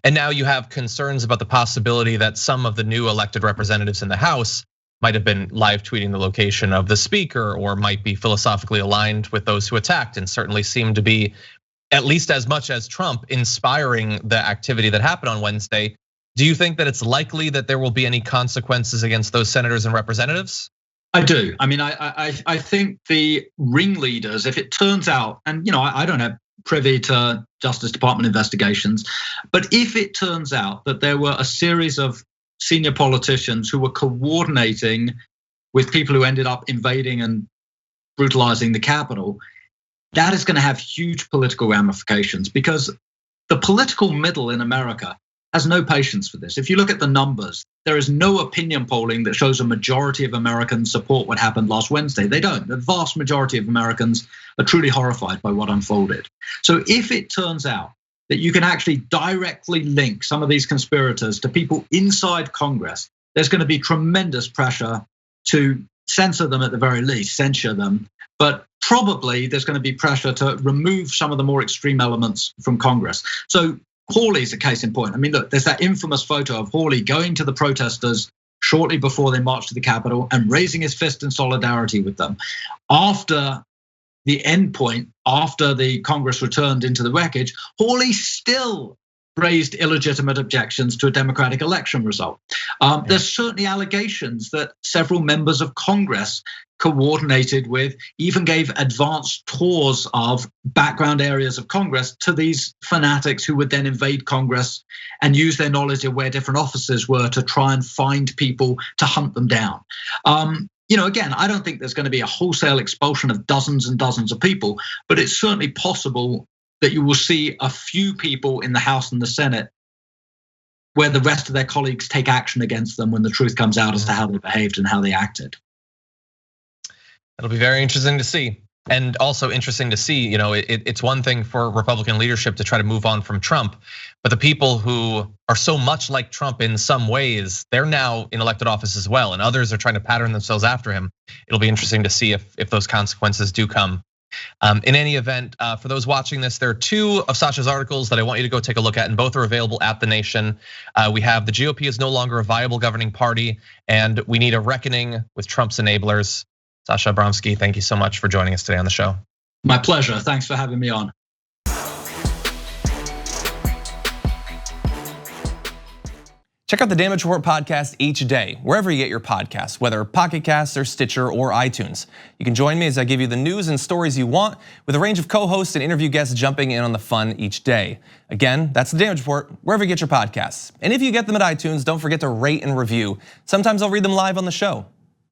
And now you have concerns about the possibility that some of the new elected representatives in the House might have been live tweeting the location of the speaker, or might be philosophically aligned with those who attacked, and certainly seem to be, at least as much as Trump, inspiring the activity that happened on Wednesday. Do you think that it's likely that there will be any consequences against those senators and representatives? I do. I mean, I think the ringleaders, if it turns out, and I don't have privy to Justice Department investigations, but if it turns out that there were a series of senior politicians who were coordinating with people who ended up invading and brutalizing the Capitol, that is going to have huge political ramifications, because the political middle in America has no patience for this. If you look at the numbers, there is no opinion polling that shows a majority of Americans support what happened last Wednesday. They don't. The vast majority of Americans are truly horrified by what unfolded. So if it turns out that you can actually directly link some of these conspirators to people inside Congress, there's going to be tremendous pressure to censor them, at the very least, censure them. But probably there's going to be pressure to remove some of the more extreme elements from Congress. So Hawley's a case in point. I mean, look, there's that infamous photo of Hawley going to the protesters shortly before they marched to the Capitol and raising his fist in solidarity with them. After the end point, after the Congress returned into the wreckage, Hawley still raised illegitimate objections to a Democratic election result. There's certainly allegations that several members of Congress coordinated with, even gave advanced tours of background areas of Congress to these fanatics who would then invade Congress and use their knowledge of where different offices were to try and find people to hunt them down. Again, I don't think there's going to be a wholesale expulsion of dozens and dozens of people, but it's certainly possible that you will see a few people in the House and the Senate where the rest of their colleagues take action against them when the truth comes out as to how they behaved and how they acted. It'll be very interesting to see. And also interesting to see, it's one thing for Republican leadership to try to move on from Trump, but the people who are so much like Trump in some ways, they're now in elected office as well, and others are trying to pattern themselves after him. It'll be interesting to see if those consequences do come. In any event, for those watching this, there are two of Sasha's articles that I want you to go take a look at, and both are available at The Nation. We have "The GOP is no longer a viable governing party, and we need a reckoning with Trump's enablers." Sasha Abramsky, thank you so much for joining us today on the show. My pleasure. Thanks for having me on. Check out the Damage Report podcast each day, wherever you get your podcasts, whether Pocket Casts or Stitcher or iTunes. You can join me as I give you the news and stories you want, with a range of co-hosts and interview guests jumping in on the fun each day. Again, that's the Damage Report, wherever you get your podcasts. And if you get them at iTunes, don't forget to rate and review. Sometimes I'll read them live on the show.